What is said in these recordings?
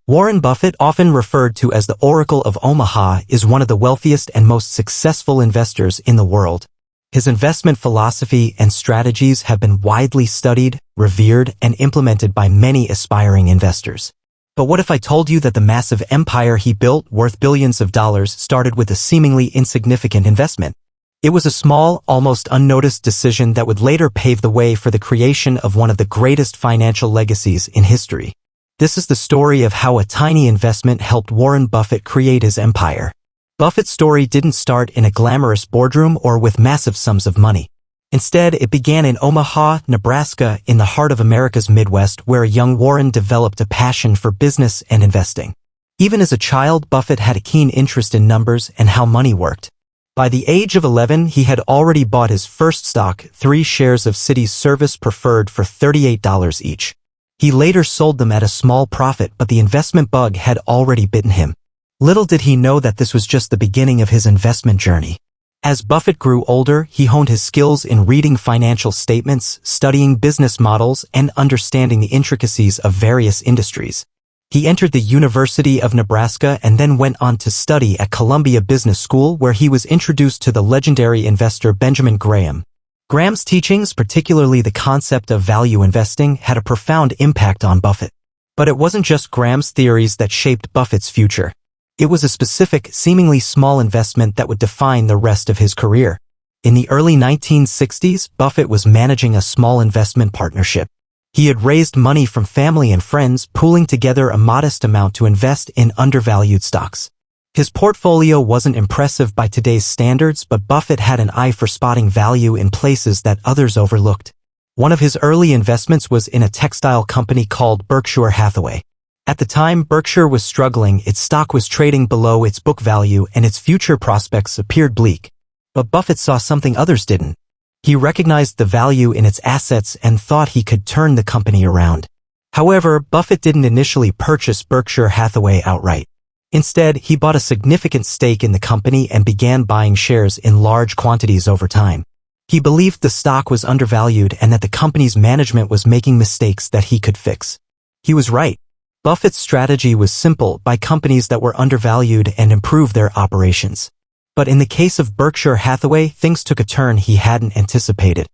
Warren Buffett, often referred to as the Oracle of Omaha, is one of the wealthiest and most successful investors in the world. His investment philosophy and strategies have been widely studied, revered, and implemented by many aspiring investors. But what if I told you that the massive empire he built, worth billions of dollars, started with a seemingly insignificant investment? It was a small, almost unnoticed decision that would later pave the way for the creation of one of the greatest financial legacies in history. This is the story of how a tiny investment helped Warren Buffett create his empire. Buffett's story didn't start in a glamorous boardroom or with massive sums of money. Instead, it began in Omaha, Nebraska, in the heart of America's Midwest, where a young Warren developed a passion for business and investing. Even as a child, Buffett had a keen interest in numbers and how money worked. By the age of 11, he had already bought his first stock, 3 shares of Citi's Service Preferred, for $38 each. He later sold them at a small profit, but the investment bug had already bitten him. Little did he know that this was just the beginning of his investment journey. As Buffett grew older, he honed his skills in reading financial statements, studying business models, and understanding the intricacies of various industries. He entered the University of Nebraska and then went on to study at Columbia Business School, where he was introduced to the legendary investor Benjamin Graham. Graham's teachings, particularly the concept of value investing, had a profound impact on Buffett. But it wasn't just Graham's theories that shaped Buffett's future. It was a specific, seemingly small investment that would define the rest of his career. In the early 1960s, Buffett was managing a small investment partnership. He had raised money from family and friends, pooling together a modest amount to invest in undervalued stocks. His portfolio wasn't impressive by today's standards, but Buffett had an eye for spotting value in places that others overlooked. One of his early investments was in a textile company called Berkshire Hathaway. At the time, Berkshire was struggling, its stock was trading below its book value, and its future prospects appeared bleak. But Buffett saw something others didn't. He recognized the value in its assets and thought he could turn the company around. However, Buffett didn't initially purchase Berkshire Hathaway outright. Instead, he bought a significant stake in the company and began buying shares in large quantities over time. He believed the stock was undervalued and that the company's management was making mistakes that he could fix. He was right. Buffett's strategy was simple: buy companies that were undervalued and improve their operations. But in the case of Berkshire Hathaway, things took a turn he hadn't anticipated.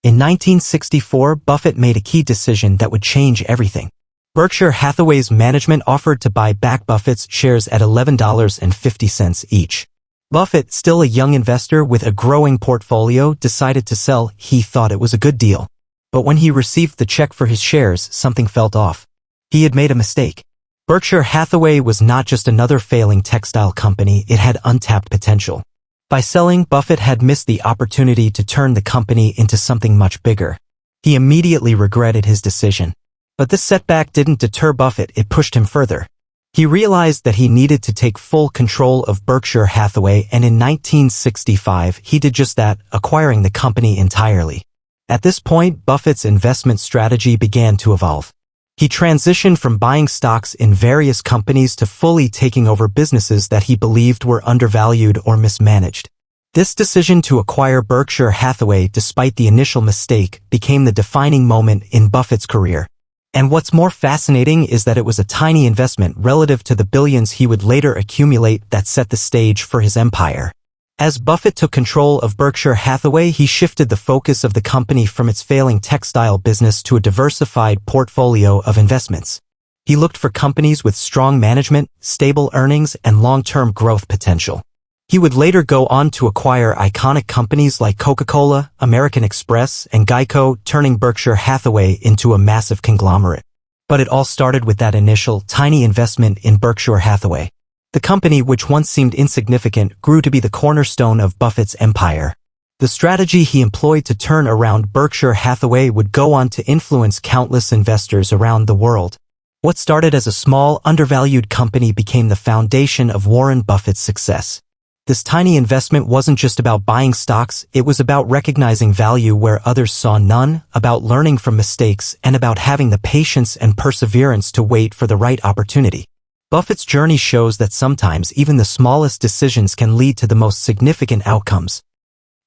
In 1964, Buffett made a key decision that would change everything. Berkshire Hathaway's management offered to buy back Buffett's shares at $11.50 each. Buffett, still a young investor with a growing portfolio, decided to sell. He thought it was a good deal. But when he received the check for his shares, something felt off. He had made a mistake. Berkshire Hathaway was not just another failing textile company, it had untapped potential. By selling, Buffett had missed the opportunity to turn the company into something much bigger. He immediately regretted his decision. But this setback didn't deter Buffett, it pushed him further. He realized that he needed to take full control of Berkshire Hathaway, and in 1965, he did just that, acquiring the company entirely. At this point, Buffett's investment strategy began to evolve. He transitioned from buying stocks in various companies to fully taking over businesses that he believed were undervalued or mismanaged. This decision to acquire Berkshire Hathaway, despite the initial mistake, became the defining moment in Buffett's career. And what's more fascinating is that it was a tiny investment relative to the billions he would later accumulate that set the stage for his empire. As Buffett took control of Berkshire Hathaway, he shifted the focus of the company from its failing textile business to a diversified portfolio of investments. He looked for companies with strong management, stable earnings, and long-term growth potential. He would later go on to acquire iconic companies like Coca-Cola, American Express, and Geico, turning Berkshire Hathaway into a massive conglomerate. But it all started with that initial, tiny investment in Berkshire Hathaway. The company, which once seemed insignificant, grew to be the cornerstone of Buffett's empire. The strategy he employed to turn around Berkshire Hathaway would go on to influence countless investors around the world. What started as a small, undervalued company became the foundation of Warren Buffett's success. This tiny investment wasn't just about buying stocks, it was about recognizing value where others saw none, about learning from mistakes, and about having the patience and perseverance to wait for the right opportunity. Buffett's journey shows that sometimes even the smallest decisions can lead to the most significant outcomes.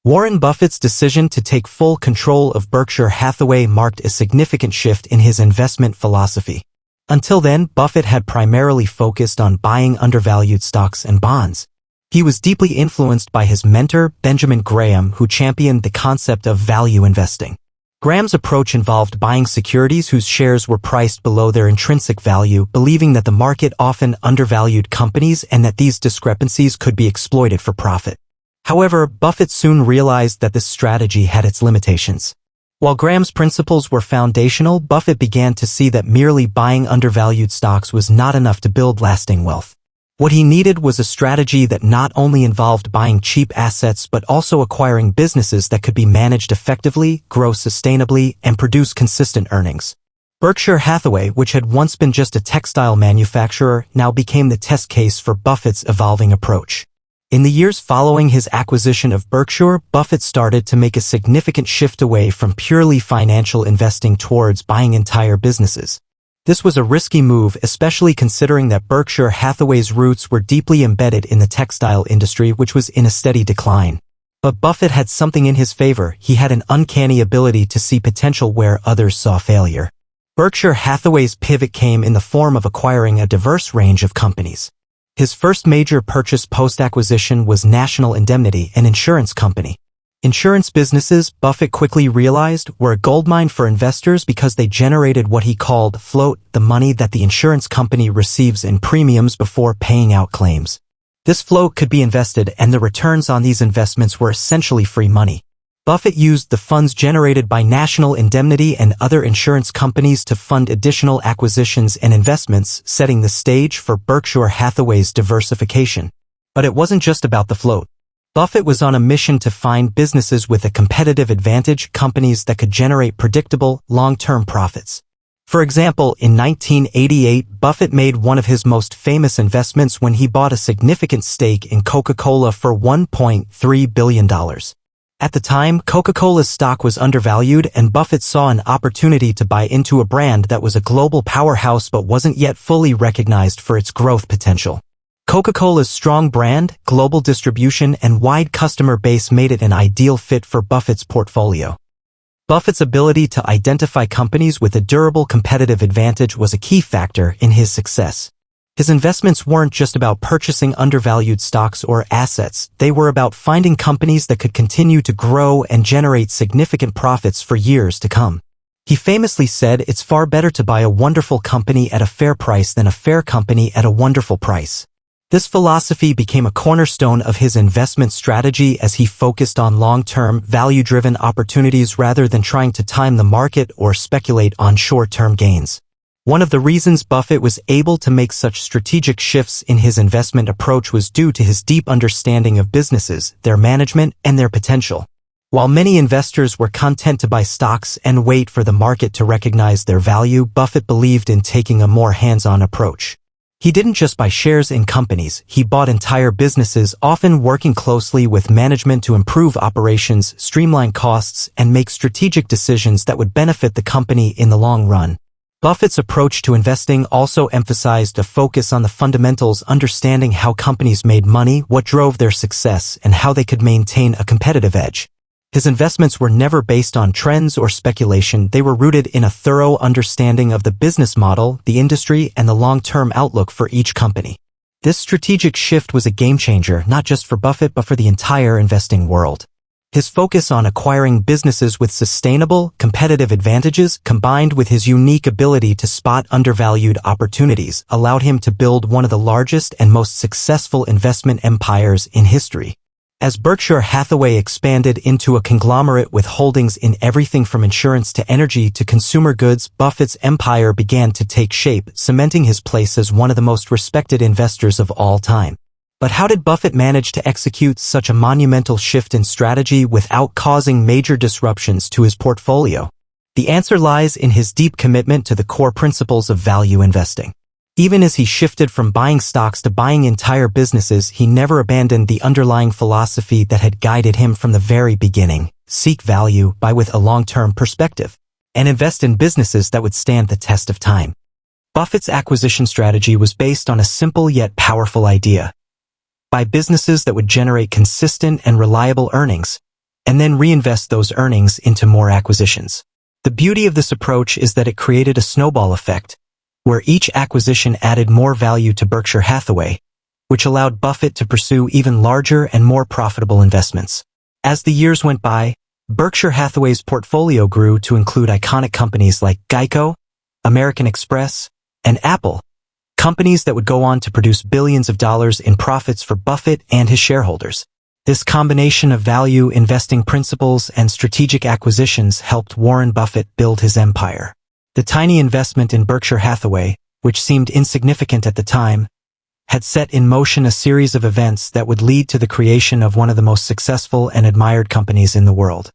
Warren Buffett's decision to take full control of Berkshire Hathaway marked a significant shift in his investment philosophy. Until then, Buffett had primarily focused on buying undervalued stocks and bonds. He was deeply influenced by his mentor, Benjamin Graham, who championed the concept of value investing. Graham's approach involved buying securities whose shares were priced below their intrinsic value, believing that the market often undervalued companies and that these discrepancies could be exploited for profit. However, Buffett soon realized that this strategy had its limitations. While Graham's principles were foundational, Buffett began to see that merely buying undervalued stocks was not enough to build lasting wealth. What he needed was a strategy that not only involved buying cheap assets but also acquiring businesses that could be managed effectively, grow sustainably, and produce consistent earnings. Berkshire Hathaway, which had once been just a textile manufacturer, now became the test case for Buffett's evolving approach. In the years following his acquisition of Berkshire, Buffett started to make a significant shift away from purely financial investing towards buying entire businesses. This was a risky move, especially considering that Berkshire Hathaway's roots were deeply embedded in the textile industry, which was in a steady decline. But Buffett had something in his favor. He had an uncanny ability to see potential where others saw failure. Berkshire Hathaway's pivot came in the form of acquiring a diverse range of companies. His first major purchase post-acquisition was National Indemnity, an insurance company. Insurance businesses, Buffett quickly realized, were a goldmine for investors because they generated what he called float, the money that the insurance company receives in premiums before paying out claims. This float could be invested, and the returns on these investments were essentially free money. Buffett used the funds generated by National Indemnity and other insurance companies to fund additional acquisitions and investments, setting the stage for Berkshire Hathaway's diversification. But it wasn't just about the float. Buffett was on a mission to find businesses with a competitive advantage, companies that could generate predictable, long-term profits. For example, in 1988, Buffett made one of his most famous investments when he bought a significant stake in Coca-Cola for $1.3 billion. At the time, Coca-Cola's stock was undervalued, and Buffett saw an opportunity to buy into a brand that was a global powerhouse but wasn't yet fully recognized for its growth potential. Coca-Cola's strong brand, global distribution, and wide customer base made it an ideal fit for Buffett's portfolio. Buffett's ability to identify companies with a durable competitive advantage was a key factor in his success. His investments weren't just about purchasing undervalued stocks or assets, they were about finding companies that could continue to grow and generate significant profits for years to come. He famously said, "It's far better to buy a wonderful company at a fair price than a fair company at a wonderful price." This philosophy became a cornerstone of his investment strategy as he focused on long-term, value-driven opportunities rather than trying to time the market or speculate on short-term gains. One of the reasons Buffett was able to make such strategic shifts in his investment approach was due to his deep understanding of businesses, their management, and their potential. While many investors were content to buy stocks and wait for the market to recognize their value, Buffett believed in taking a more hands-on approach. He didn't just buy shares in companies, he bought entire businesses, often working closely with management to improve operations, streamline costs, and make strategic decisions that would benefit the company in the long run. Buffett's approach to investing also emphasized a focus on the fundamentals, understanding how companies made money, what drove their success, and how they could maintain a competitive edge. His investments were never based on trends or speculation, they were rooted in a thorough understanding of the business model, the industry, and the long-term outlook for each company. This strategic shift was a game-changer, not just for Buffett but for the entire investing world. His focus on acquiring businesses with sustainable, competitive advantages, combined with his unique ability to spot undervalued opportunities, allowed him to build one of the largest and most successful investment empires in history. As Berkshire Hathaway expanded into a conglomerate with holdings in everything from insurance to energy to consumer goods, Buffett's empire began to take shape, cementing his place as one of the most respected investors of all time. But how did Buffett manage to execute such a monumental shift in strategy without causing major disruptions to his portfolio? The answer lies in his deep commitment to the core principles of value investing. Even as he shifted from buying stocks to buying entire businesses, he never abandoned the underlying philosophy that had guided him from the very beginning: seek value, buy with a long-term perspective, and invest in businesses that would stand the test of time. Buffett's acquisition strategy was based on a simple yet powerful idea: buy businesses that would generate consistent and reliable earnings, and then reinvest those earnings into more acquisitions. The beauty of this approach is that it created a snowball effect. where each acquisition added more value to Berkshire Hathaway, which allowed Buffett to pursue even larger and more profitable investments. As the years went by, Berkshire Hathaway's portfolio grew to include iconic companies like Geico, American Express, and Apple, companies that would go on to produce billions of dollars in profits for Buffett and his shareholders. This combination of value investing principles and strategic acquisitions helped Warren Buffett build his empire. The tiny investment in Berkshire Hathaway, which seemed insignificant at the time, had set in motion a series of events that would lead to the creation of one of the most successful and admired companies in the world.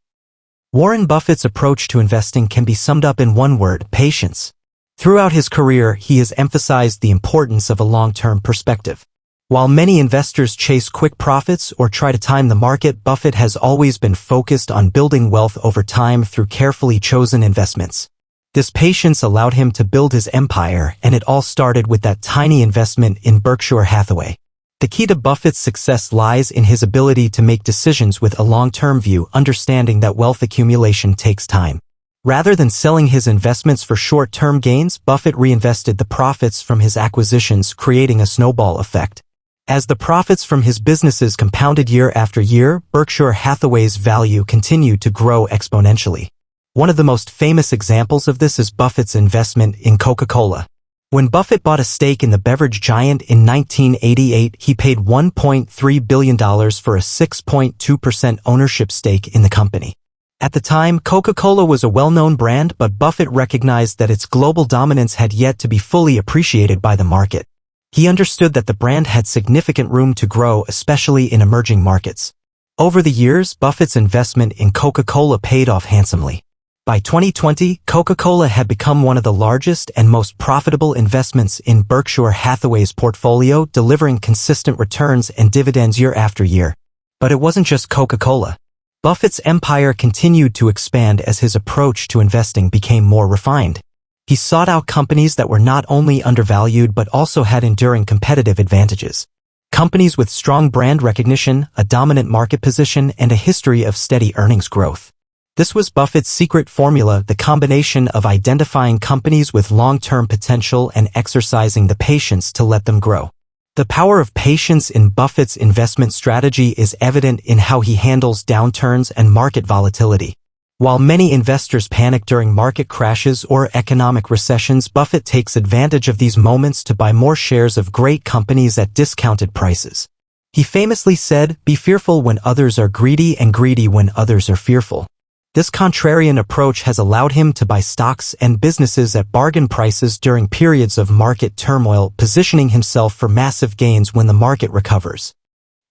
Warren Buffett's approach to investing can be summed up in one word: patience. Throughout his career, he has emphasized the importance of a long-term perspective. While many investors chase quick profits or try to time the market, Buffett has always been focused on building wealth over time through carefully chosen investments. This patience allowed him to build his empire, and it all started with that tiny investment in Berkshire Hathaway. The key to Buffett's success lies in his ability to make decisions with a long-term view, understanding that wealth accumulation takes time. Rather than selling his investments for short-term gains, Buffett reinvested the profits from his acquisitions, creating a snowball effect. As the profits from his businesses compounded year after year, Berkshire Hathaway's value continued to grow exponentially. One of the most famous examples of this is Buffett's investment in Coca-Cola. When Buffett bought a stake in the beverage giant in 1988, he paid $1.3 billion for a 6.2% ownership stake in the company. At the time, Coca-Cola was a well-known brand, but Buffett recognized that its global dominance had yet to be fully appreciated by the market. He understood that the brand had significant room to grow, especially in emerging markets. Over the years, Buffett's investment in Coca-Cola paid off handsomely. By 2020, Coca-Cola had become one of the largest and most profitable investments in Berkshire Hathaway's portfolio, delivering consistent returns and dividends year after year. But it wasn't just Coca-Cola. Buffett's empire continued to expand as his approach to investing became more refined. He sought out companies that were not only undervalued but also had enduring competitive advantages. Companies with strong brand recognition, a dominant market position, and a history of steady earnings growth. This was Buffett's secret formula, the combination of identifying companies with long-term potential and exercising the patience to let them grow. The power of patience in Buffett's investment strategy is evident in how he handles downturns and market volatility. While many investors panic during market crashes or economic recessions, Buffett takes advantage of these moments to buy more shares of great companies at discounted prices. He famously said, "Be fearful when others are greedy and greedy when others are fearful." This contrarian approach has allowed him to buy stocks and businesses at bargain prices during periods of market turmoil, positioning himself for massive gains when the market recovers.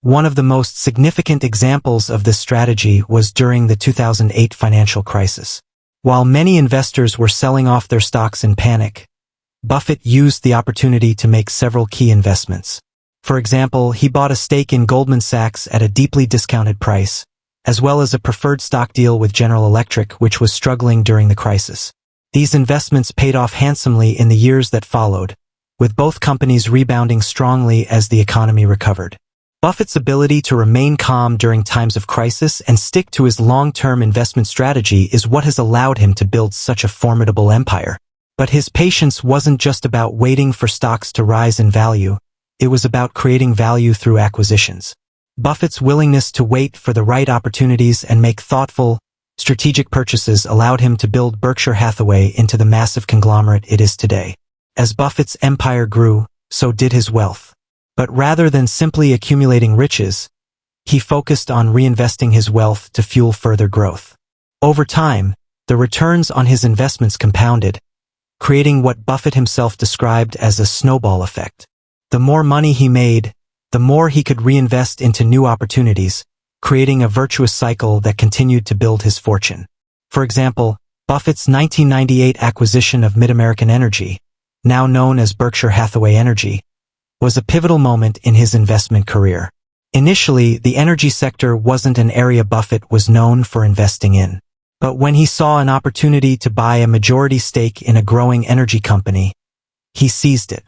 One of the most significant examples of this strategy was during the 2008 financial crisis. While many investors were selling off their stocks in panic, Buffett used the opportunity to make several key investments. For example, he bought a stake in Goldman Sachs at a deeply discounted price, as well as a preferred stock deal with General Electric, which was struggling during the crisis. These investments paid off handsomely in the years that followed, with both companies rebounding strongly as the economy recovered. Buffett's ability to remain calm during times of crisis and stick to his long-term investment strategy is what has allowed him to build such a formidable empire. But his patience wasn't just about waiting for stocks to rise in value, it was about creating value through acquisitions. Buffett's willingness to wait for the right opportunities and make thoughtful, strategic purchases allowed him to build Berkshire Hathaway into the massive conglomerate it is today. As Buffett's empire grew, so did his wealth. But rather than simply accumulating riches, he focused on reinvesting his wealth to fuel further growth. Over time, the returns on his investments compounded, creating what Buffett himself described as a snowball effect. The more money he made, the more he could reinvest into new opportunities, creating a virtuous cycle that continued to build his fortune. For example, Buffett's 1998 acquisition of Mid-American Energy, now known as Berkshire Hathaway Energy, was a pivotal moment in his investment career. Initially, the energy sector wasn't an area Buffett was known for investing in. But when he saw an opportunity to buy a majority stake in a growing energy company, he seized it.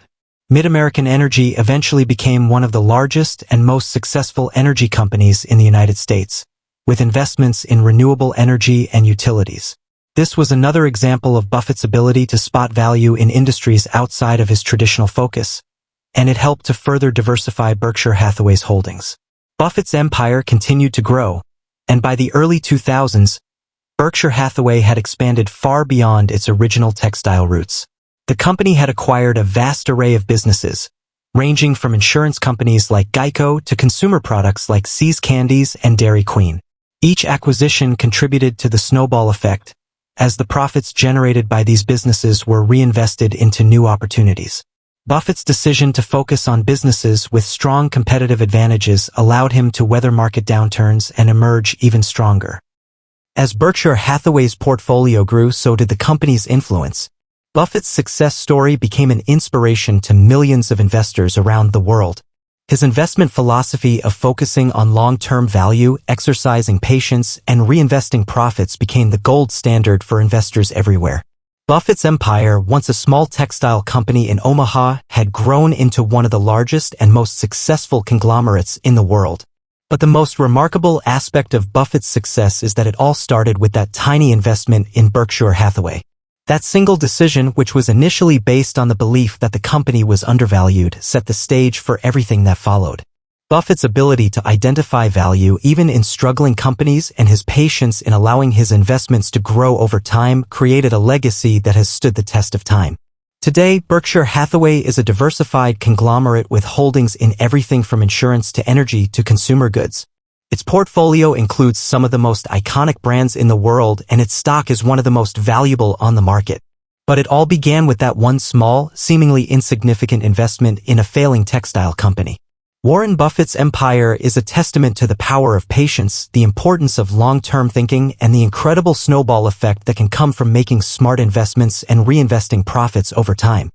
Mid-American Energy eventually became one of the largest and most successful energy companies in the United States, with investments in renewable energy and utilities. This was another example of Buffett's ability to spot value in industries outside of his traditional focus, and it helped to further diversify Berkshire Hathaway's holdings. Buffett's empire continued to grow, and by the early 2000s, Berkshire Hathaway had expanded far beyond its original textile roots. The company had acquired a vast array of businesses, ranging from insurance companies like Geico to consumer products like See's Candies and Dairy Queen. Each acquisition contributed to the snowball effect, as the profits generated by these businesses were reinvested into new opportunities. Buffett's decision to focus on businesses with strong competitive advantages allowed him to weather market downturns and emerge even stronger. As Berkshire Hathaway's portfolio grew, so did the company's influence. Buffett's success story became an inspiration to millions of investors around the world. His investment philosophy of focusing on long-term value, exercising patience, and reinvesting profits became the gold standard for investors everywhere. Buffett's empire, once a small textile company in Omaha, had grown into one of the largest and most successful conglomerates in the world. But the most remarkable aspect of Buffett's success is that it all started with that tiny investment in Berkshire Hathaway. That single decision, which was initially based on the belief that the company was undervalued, set the stage for everything that followed. Buffett's ability to identify value even in struggling companies and his patience in allowing his investments to grow over time created a legacy that has stood the test of time. Today, Berkshire Hathaway is a diversified conglomerate with holdings in everything from insurance to energy to consumer goods. Its portfolio includes some of the most iconic brands in the world, and its stock is one of the most valuable on the market. But it all began with that one small, seemingly insignificant investment in a failing textile company. Warren Buffett's empire is a testament to the power of patience, the importance of long-term thinking, and the incredible snowball effect that can come from making smart investments and reinvesting profits over time.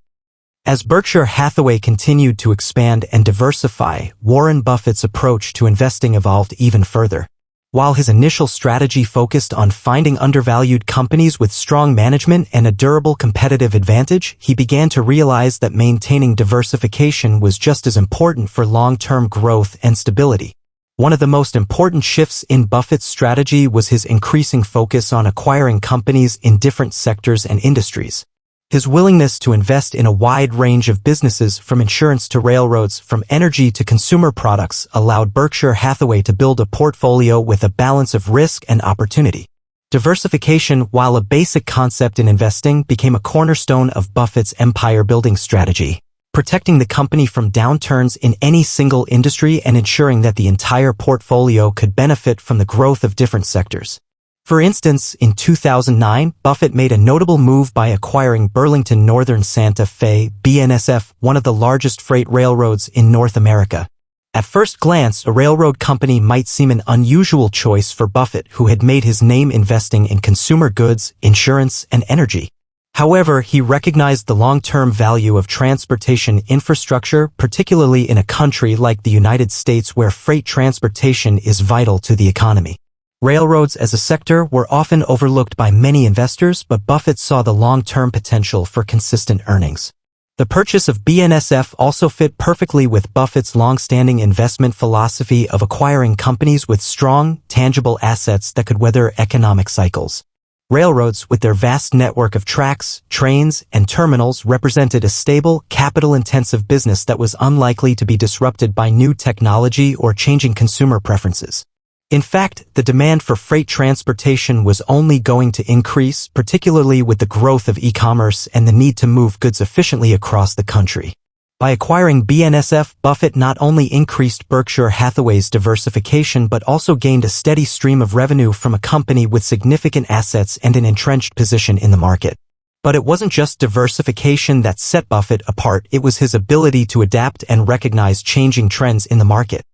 As Berkshire Hathaway continued to expand and diversify, Warren Buffett's approach to investing evolved even further. While his initial strategy focused on finding undervalued companies with strong management and a durable competitive advantage, he began to realize that maintaining diversification was just as important for long-term growth and stability. One of the most important shifts in Buffett's strategy was his increasing focus on acquiring companies in different sectors and industries. His willingness to invest in a wide range of businesses, from insurance to railroads, from energy to consumer products, allowed Berkshire Hathaway to build a portfolio with a balance of risk and opportunity. Diversification, while a basic concept in investing, became a cornerstone of Buffett's empire-building strategy, protecting the company from downturns in any single industry and ensuring that the entire portfolio could benefit from the growth of different sectors. For instance, in 2009, Buffett made a notable move by acquiring Burlington Northern Santa Fe, BNSF, one of the largest freight railroads in North America. At first glance, a railroad company might seem an unusual choice for Buffett, who had made his name investing in consumer goods, insurance, and energy. However, he recognized the long-term value of transportation infrastructure, particularly in a country like the United States where freight transportation is vital to the economy. Railroads as a sector were often overlooked by many investors, but Buffett saw the long-term potential for consistent earnings. The purchase of BNSF also fit perfectly with Buffett's long-standing investment philosophy of acquiring companies with strong, tangible assets that could weather economic cycles. Railroads, with their vast network of tracks, trains, and terminals, represented a stable, capital-intensive business that was unlikely to be disrupted by new technology or changing consumer preferences. In fact, the demand for freight transportation was only going to increase, particularly with the growth of e-commerce and the need to move goods efficiently across the country. By acquiring BNSF, Buffett not only increased Berkshire Hathaway's diversification but also gained a steady stream of revenue from a company with significant assets and an entrenched position in the market. But it wasn't just diversification that set Buffett apart, it was his ability to adapt and recognize changing trends in the market.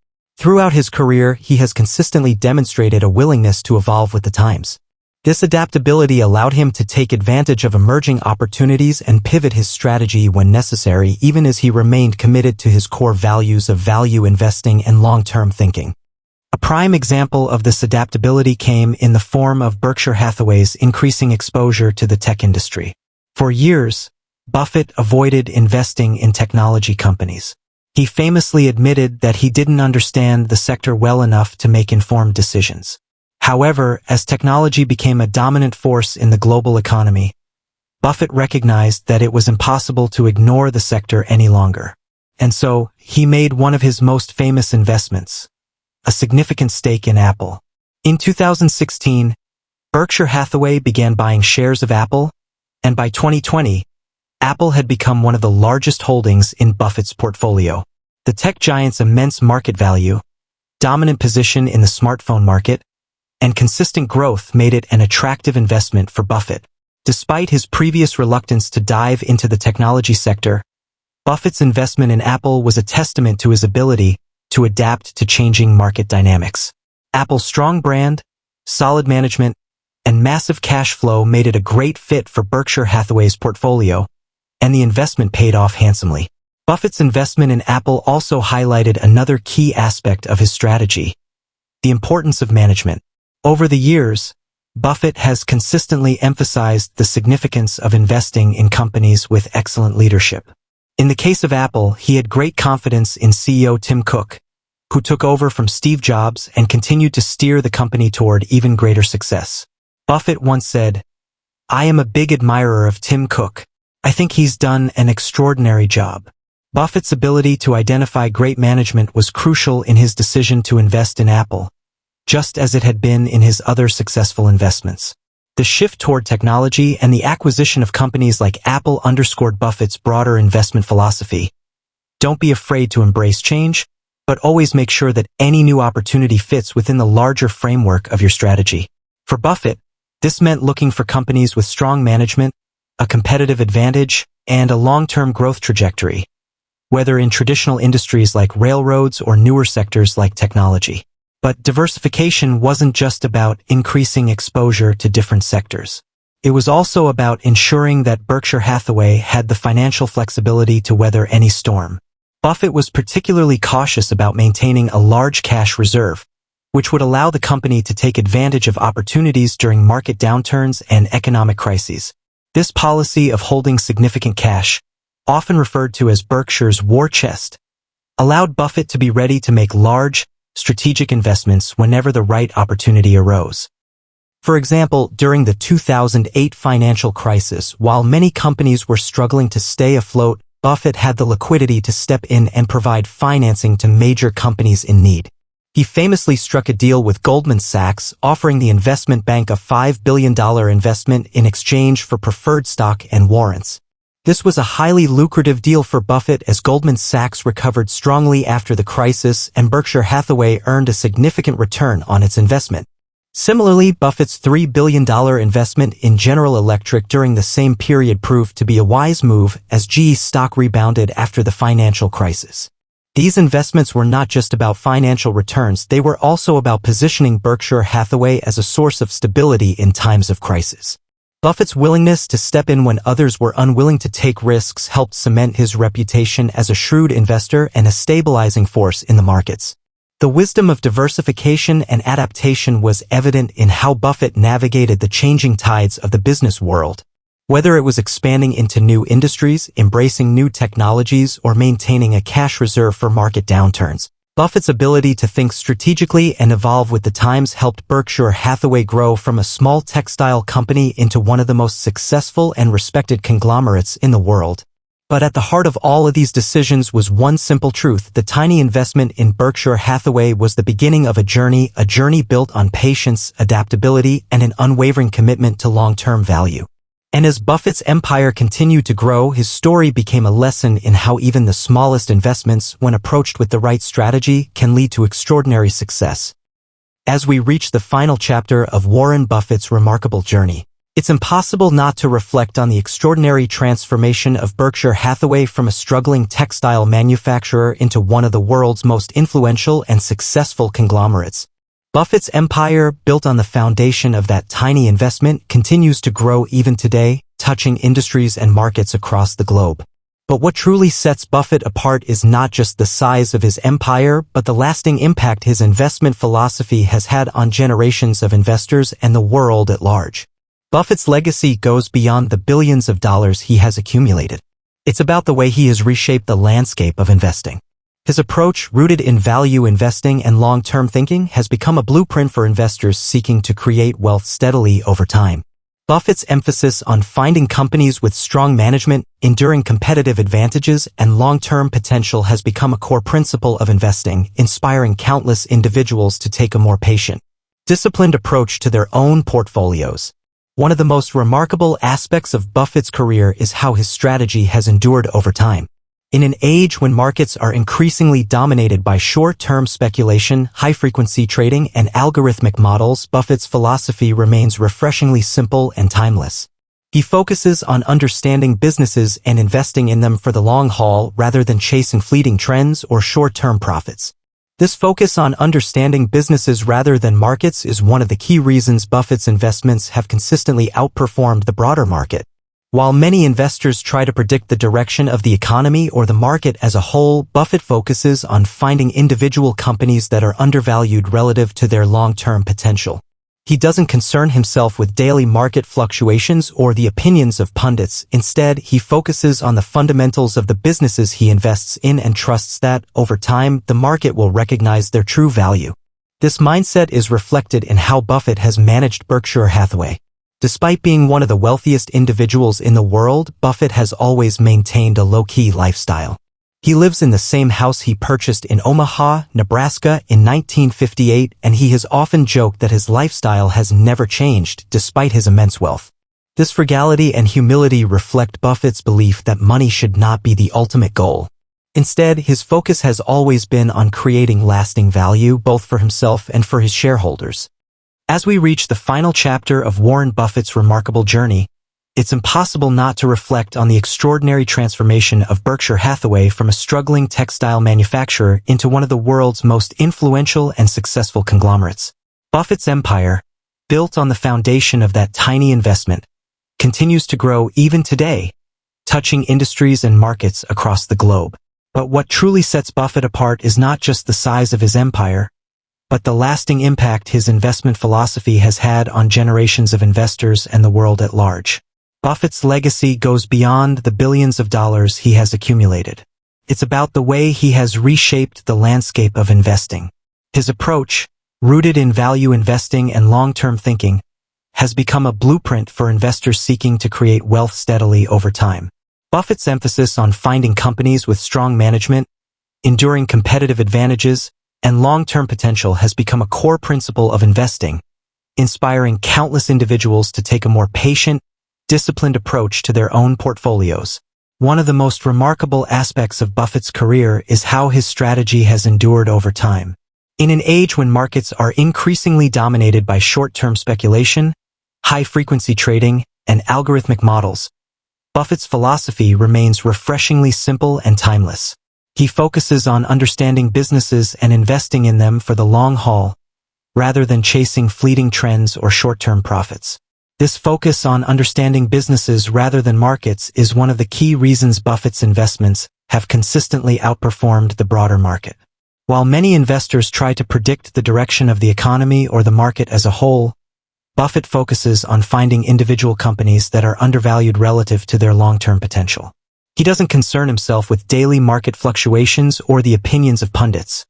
Throughout his career, he has consistently demonstrated a willingness to evolve with the times. This adaptability allowed him to take advantage of emerging opportunities and pivot his strategy when necessary, even as he remained committed to his core values of value investing and long-term thinking. A prime example of this adaptability came in the form of Berkshire Hathaway's increasing exposure to the tech industry. For years, Buffett avoided investing in technology companies. He famously admitted that he didn't understand the sector well enough to make informed decisions. However, as technology became a dominant force in the global economy, Buffett recognized that it was impossible to ignore the sector any longer. And so, he made one of his most famous investments, a significant stake in Apple. In 2016, Berkshire Hathaway began buying shares of Apple, and by 2020, Apple had become one of the largest holdings in Buffett's portfolio. The tech giant's immense market value, dominant position in the smartphone market, and consistent growth made it an attractive investment for Buffett. Despite his previous reluctance to dive into the technology sector, Buffett's investment in Apple was a testament to his ability to adapt to changing market dynamics. Apple's strong brand, solid management, and massive cash flow made it a great fit for Berkshire Hathaway's portfolio, and the investment paid off handsomely. Buffett's investment in Apple also highlighted another key aspect of his strategy, the importance of management. Over the years, Buffett has consistently emphasized the significance of investing in companies with excellent leadership. In the case of Apple, he had great confidence in CEO Tim Cook, who took over from Steve Jobs and continued to steer the company toward even greater success. Buffett once said, "I am a big admirer of Tim Cook. I think he's done an extraordinary job." Buffett's ability to identify great management was crucial in his decision to invest in Apple, just as it had been in his other successful investments. The shift toward technology and the acquisition of companies like Apple underscored Buffett's broader investment philosophy. Don't be afraid to embrace change, but always make sure that any new opportunity fits within the larger framework of your strategy. For Buffett, this meant looking for companies with strong management, a competitive advantage, and a long-term growth trajectory, whether in traditional industries like railroads or newer sectors like technology. But diversification wasn't just about increasing exposure to different sectors. It was also about ensuring that Berkshire Hathaway had the financial flexibility to weather any storm. Buffett was particularly cautious about maintaining a large cash reserve, which would allow the company to take advantage of opportunities during market downturns and economic crises. This policy of holding significant cash, often referred to as Berkshire's war chest, allowed Buffett to be ready to make large, strategic investments whenever the right opportunity arose. For example, during the 2008 financial crisis, while many companies were struggling to stay afloat, Buffett had the liquidity to step in and provide financing to major companies in need. He famously struck a deal with Goldman Sachs, offering the investment bank a $5 billion investment in exchange for preferred stock and warrants. This was a highly lucrative deal for Buffett as Goldman Sachs recovered strongly after the crisis and Berkshire Hathaway earned a significant return on its investment. Similarly, Buffett's $3 billion investment in General Electric during the same period proved to be a wise move as GE stock rebounded after the financial crisis. These investments were not just about financial returns, they were also about positioning Berkshire Hathaway as a source of stability in times of crisis. Buffett's willingness to step in when others were unwilling to take risks helped cement his reputation as a shrewd investor and a stabilizing force in the markets. The wisdom of diversification and adaptation was evident in how Buffett navigated the changing tides of the business world. Whether it was expanding into new industries, embracing new technologies, or maintaining a cash reserve for market downturns, Buffett's ability to think strategically and evolve with the times helped Berkshire Hathaway grow from a small textile company into one of the most successful and respected conglomerates in the world. But at the heart of all of these decisions was one simple truth: the tiny investment in Berkshire Hathaway was the beginning of a journey built on patience, adaptability, and an unwavering commitment to long-term value. And as Buffett's empire continued to grow, his story became a lesson in how even the smallest investments, when approached with the right strategy, can lead to extraordinary success. As we reach the final chapter of Warren Buffett's remarkable journey, it's impossible not to reflect on the extraordinary transformation of Berkshire Hathaway from a struggling textile manufacturer into one of the world's most influential and successful conglomerates. Buffett's empire, built on the foundation of that tiny investment, continues to grow even today, touching industries and markets across the globe. But what truly sets Buffett apart is not just the size of his empire, but the lasting impact his investment philosophy has had on generations of investors and the world at large. Buffett's legacy goes beyond the billions of dollars he has accumulated. It's about the way he has reshaped the landscape of investing. His approach, rooted in value investing and long-term thinking, has become a blueprint for investors seeking to create wealth steadily over time. Buffett's emphasis on finding companies with strong management, enduring competitive advantages, and long-term potential has become a core principle of investing, inspiring countless individuals to take a more patient, disciplined approach to their own portfolios. One of the most remarkable aspects of Buffett's career is how his strategy has endured over time. In an age when markets are increasingly dominated by short-term speculation, high-frequency trading, and algorithmic models, Buffett's philosophy remains refreshingly simple and timeless. He focuses on understanding businesses and investing in them for the long haul rather than chasing fleeting trends or short-term profits. This focus on understanding businesses rather than markets is one of the key reasons Buffett's investments have consistently outperformed the broader market. While many investors try to predict the direction of the economy or the market as a whole, Buffett focuses on finding individual companies that are undervalued relative to their long-term potential. He doesn't concern himself with daily market fluctuations or the opinions of pundits. Instead, he focuses on the fundamentals of the businesses he invests in and trusts that, over time, the market will recognize their true value. This mindset is reflected in how Buffett has managed Berkshire Hathaway. Despite being one of the wealthiest individuals in the world, Buffett has always maintained a low-key lifestyle. He lives in the same house he purchased in Omaha, Nebraska in 1958, and he has often joked that his lifestyle has never changed despite his immense wealth. This frugality and humility reflect Buffett's belief that money should not be the ultimate goal. Instead, his focus has always been on creating lasting value both for himself and for his shareholders. As we reach the final chapter of Warren Buffett's remarkable journey, it's impossible not to reflect on the extraordinary transformation of Berkshire Hathaway from a struggling textile manufacturer into one of the world's most influential and successful conglomerates. Buffett's empire, built on the foundation of that tiny investment, continues to grow even today, touching industries and markets across the globe. But what truly sets Buffett apart is not just the size of his empire, but the lasting impact his investment philosophy has had on generations of investors and the world at large. Buffett's legacy goes beyond the billions of dollars he has accumulated. It's about the way he has reshaped the landscape of investing. His approach, rooted in value investing and long-term thinking, has become a blueprint for investors seeking to create wealth steadily over time. Buffett's emphasis on finding companies with strong management, enduring competitive advantages, and long-term potential has become a core principle of investing, inspiring countless individuals to take a more patient, disciplined approach to their own portfolios. One of the most remarkable aspects of Buffett's career is how his strategy has endured over time. In an age when markets are increasingly dominated by short-term speculation, high-frequency trading, and algorithmic models, Buffett's philosophy remains refreshingly simple and timeless. He focuses on understanding businesses and investing in them for the long haul, rather than chasing fleeting trends or short-term profits. This focus on understanding businesses rather than markets is one of the key reasons Buffett's investments have consistently outperformed the broader market. While many investors try to predict the direction of the economy or the market as a whole, Buffett focuses on finding individual companies that are undervalued relative to their long-term potential. He doesn't concern himself with daily market fluctuations or the opinions of pundits.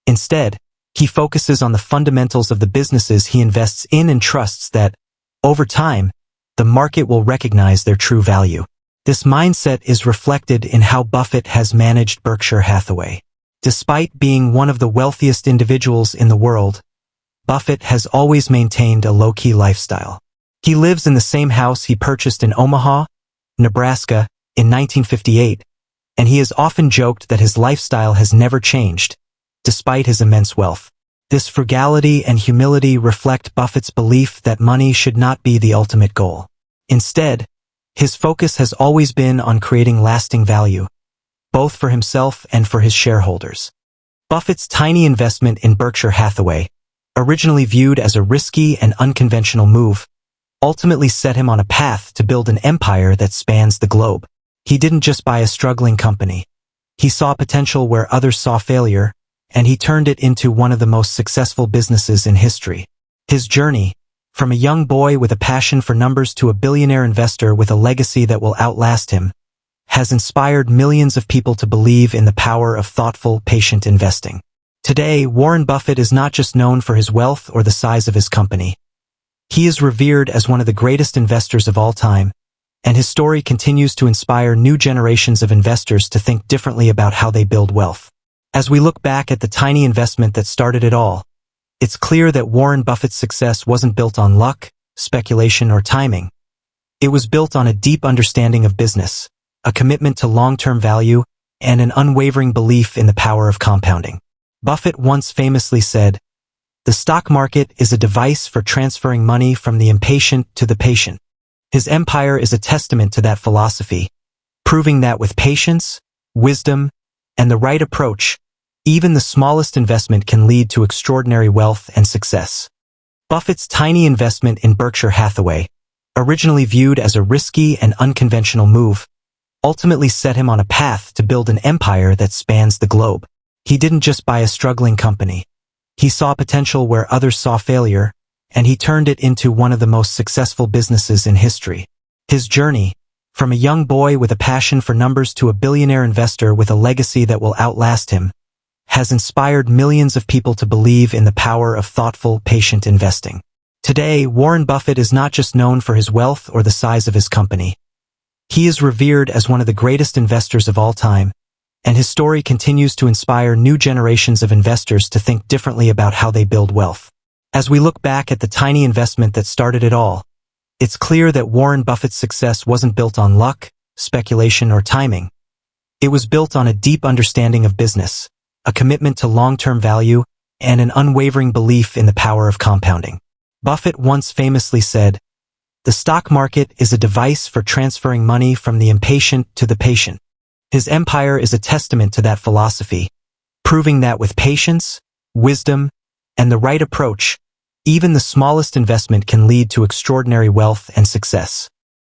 Instead, he focuses on the fundamentals of the businesses he invests in and trusts that, over time, the market will recognize their true value. This mindset is reflected in how Buffett has managed Berkshire Hathaway. Despite being one of the wealthiest individuals in the world, Buffett has always maintained a low-key lifestyle. He lives in the same house he purchased in Omaha, Nebraska, in 1958, and he has often joked that his lifestyle has never changed, despite his immense wealth. This frugality and humility reflect Buffett's belief that money should not be the ultimate goal. Instead, his focus has always been on creating lasting value, both for himself and for his shareholders. Buffett's tiny investment in Berkshire Hathaway, originally viewed as a risky and unconventional move, ultimately set him on a path to build an empire that spans the globe. He didn't just buy a struggling company. He saw potential where others saw failure, and he turned it into one of the most successful businesses in history. His journey, from a young boy with a passion for numbers to a billionaire investor with a legacy that will outlast him, has inspired millions of people to believe in the power of thoughtful, patient investing. Today, Warren Buffett is not just known for his wealth or the size of his company. He is revered as one of the greatest investors of all time, and his story continues to inspire new generations of investors to think differently about how they build wealth. As we look back at the tiny investment that started it all, it's clear that Warren Buffett's success wasn't built on luck, speculation, or timing. It was built on a deep understanding of business, a commitment to long-term value, and an unwavering belief in the power of compounding. Buffett once famously said, "The stock market is a device for transferring money from the impatient to the patient." His empire is a testament to that philosophy, proving that with patience, wisdom, and the right approach, even the smallest investment can lead to extraordinary wealth and success. Buffett's tiny investment in Berkshire Hathaway, originally viewed as a risky and unconventional move, ultimately set him on a path to build an empire that spans the globe. He didn't just buy a struggling company. He saw potential where others saw failure, and he turned it into one of the most successful businesses in history. His journey, from a young boy with a passion for numbers to a billionaire investor with a legacy that will outlast him, has inspired millions of people to believe in the power of thoughtful, patient investing. Today, Warren Buffett is not just known for his wealth or the size of his company. He is revered as one of the greatest investors of all time, and his story continues to inspire new generations of investors to think differently about how they build wealth. As we look back at the tiny investment that started it all, it's clear that Warren Buffett's success wasn't built on luck, speculation, or timing. It was built on a deep understanding of business, a commitment to long-term value, and an unwavering belief in the power of compounding. Buffett once famously said, "The stock market is a device for transferring money from the impatient to the patient." His empire is a testament to that philosophy, proving that with patience, wisdom, and the right approach, even the smallest investment can lead to extraordinary wealth and success.